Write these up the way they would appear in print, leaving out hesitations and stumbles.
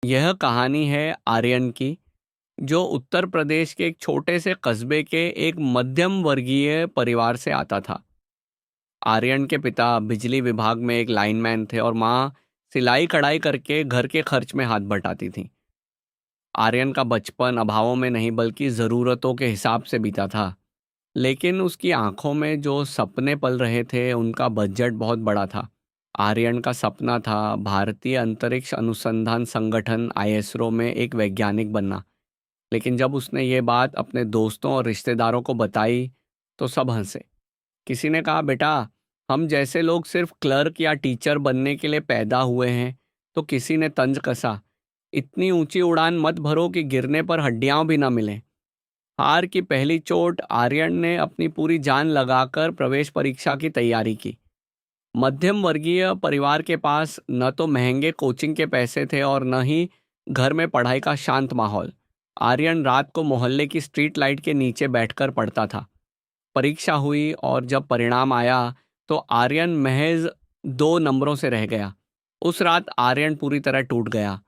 यह कहानी है आर्यन की, जो उत्तर प्रदेश के एक छोटे से कस्बे के एक मध्यम वर्गीय परिवार से आता था। आर्यन के पिता बिजली विभाग में एक लाइनमैन थे और माँ सिलाई कढ़ाई करके घर के खर्च में हाथ बटाती थी। आर्यन का बचपन अभावों में नहीं बल्कि ज़रूरतों के हिसाब से बीता था, लेकिन उसकी आंखों में जो सपने पल रहे थे उनका बजट बहुत बड़ा था। आर्यन का सपना था भारतीय अंतरिक्ष अनुसंधान संगठन आईएसआरओ में एक वैज्ञानिक बनना। लेकिन जब उसने ये बात अपने दोस्तों और रिश्तेदारों को बताई तो सब हंसे। किसी ने कहा, बेटा, हम जैसे लोग सिर्फ क्लर्क या टीचर बनने के लिए पैदा हुए हैं। तो किसी ने तंज कसा, इतनी ऊंची उड़ान मत भरो कि गिरने पर हड्डियां भी ना मिलें। हार की पहली चोट आर्यन ने अपनी पूरी जान लगाकर प्रवेश परीक्षा की तैयारी की। मध्यम वर्गीय परिवार के पास न तो महंगे कोचिंग के पैसे थे और न ही घर में पढ़ाई का शांत माहौल। आर्यन रात को मोहल्ले की स्ट्रीट लाइट के नीचे बैठकर पढ़ता था। परीक्षा हुई और जब परिणाम आया तो आर्यन महज 2 नंबरों से रह गया। उस रात आर्यन पूरी तरह टूट गया।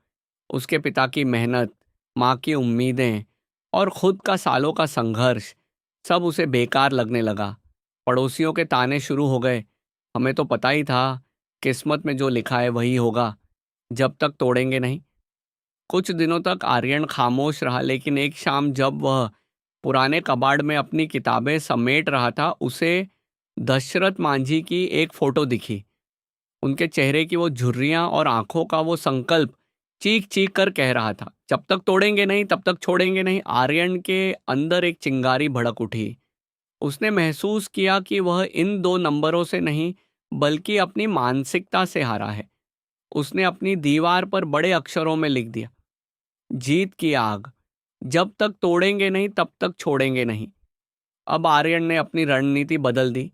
उसके पिता की मेहनत, माँ की उम्मीदें और खुद का सालों का संघर्ष सब उसे बेकार लगने लगा। पड़ोसियों के ताने शुरू हो गए, हमें तो पता ही था, किस्मत में जो लिखा है वही होगा, जब तक तोड़ेंगे नहीं। कुछ दिनों तक आर्यन खामोश रहा, लेकिन एक शाम जब वह पुराने कबाड़ में अपनी किताबें समेट रहा था, उसे दशरथ मांझी की एक फोटो दिखी। उनके चेहरे की वो झुर्रियां और आंखों का वो संकल्प चीख चीख कर कह रहा था, जब तक तोड़ेंगे नहीं तब तक छोड़ेंगे नहीं। आर्यन के अंदर एक चिंगारी भड़क उठी। उसने महसूस किया कि वह इन 2 नंबरों से नहीं बल्कि अपनी मानसिकता से हारा है। उसने अपनी दीवार पर बड़े अक्षरों में लिख दिया, जीत की आग, जब तक तोड़ेंगे नहीं तब तक छोड़ेंगे नहीं। अब आर्यन ने अपनी रणनीति बदल दी।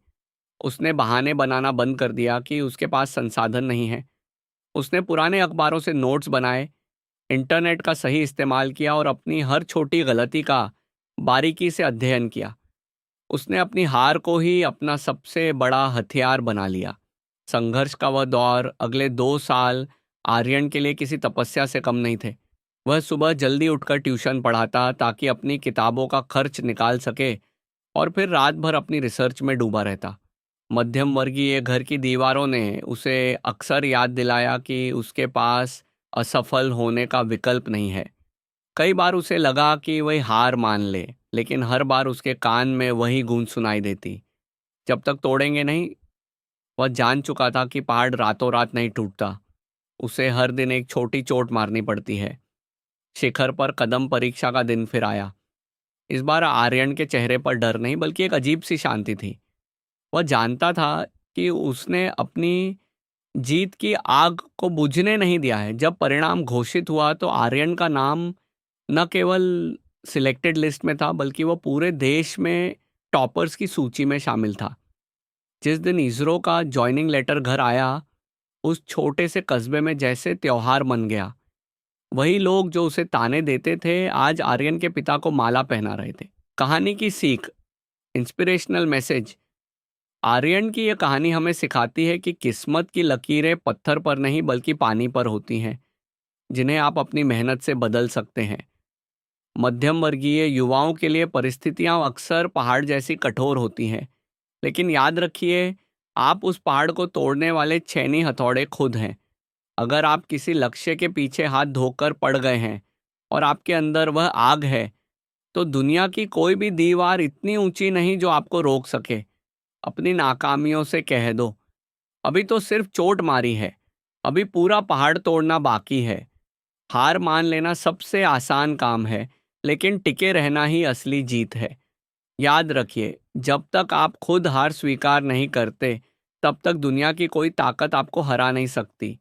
उसने बहाने बनाना बंद कर दिया कि उसके पास संसाधन नहीं है। उसने पुराने अखबारों से नोट्स बनाए, इंटरनेट का सही इस्तेमाल किया और अपनी हर छोटी गलती का बारीकी से अध्ययन किया। उसने अपनी हार को ही अपना सबसे बड़ा हथियार बना लिया। संघर्ष का वह दौर, अगले 2 साल आर्यन के लिए किसी तपस्या से कम नहीं थे। वह सुबह जल्दी उठकर ट्यूशन पढ़ाता ताकि अपनी किताबों का खर्च निकाल सके और फिर रात भर अपनी रिसर्च में डूबा रहता। मध्यम वर्गीय घर की दीवारों ने उसे अक्सर याद दिलाया कि उसके पास असफल होने का विकल्प नहीं है। कई बार उसे लगा कि वही हार मान ले, लेकिन हर बार उसके कान में वही गूंज सुनाई देती, जब तक तोड़ेंगे नहीं। वह जान चुका था कि पहाड़ रातों रात नहीं टूटता, उसे हर दिन एक छोटी चोट मारनी पड़ती है। शिखर पर कदम परीक्षा का दिन फिर आया। इस बार आर्यन के चेहरे पर डर नहीं बल्कि एक अजीब सी शांति थी। वह जानता था कि उसने अपनी जीत की आग को बुझने नहीं दिया है। जब परिणाम घोषित हुआ तो आर्यन का नाम न केवल सिलेक्टेड लिस्ट में था बल्कि वो पूरे देश में टॉपर्स की सूची में शामिल था। जिस दिन इसरो का जॉइनिंग लेटर घर आया, उस छोटे से कस्बे में जैसे त्योहार मन गया। वही लोग जो उसे ताने देते थे आज आर्यन के पिता को माला पहना रहे थे। कहानी की सीख, इंस्पिरेशनल मैसेज। आर्यन की यह कहानी हमें सिखाती है कि किस्मत की लकीरें पत्थर पर नहीं बल्कि पानी पर होती हैं, जिन्हें आप अपनी मेहनत से बदल सकते हैं। मध्यम वर्गीय युवाओं के लिए परिस्थितियां अक्सर पहाड़ जैसी कठोर होती हैं, लेकिन याद रखिए, आप उस पहाड़ को तोड़ने वाले छेनी हथौड़े खुद हैं। अगर आप किसी लक्ष्य के पीछे हाथ धोकर पड़ गए हैं और आपके अंदर वह आग है, तो दुनिया की कोई भी दीवार इतनी ऊंची नहीं जो आपको रोक सके। अपनी नाकामियों से कह दो, अभी तो सिर्फ चोट मारी है, अभी पूरा पहाड़ तोड़ना बाकी है। हार मान लेना सबसे आसान काम है, लेकिन टिके रहना ही असली जीत है। याद रखिए, जब तक आप खुद हार स्वीकार नहीं करते, तब तक दुनिया की कोई ताकत आपको हरा नहीं सकती।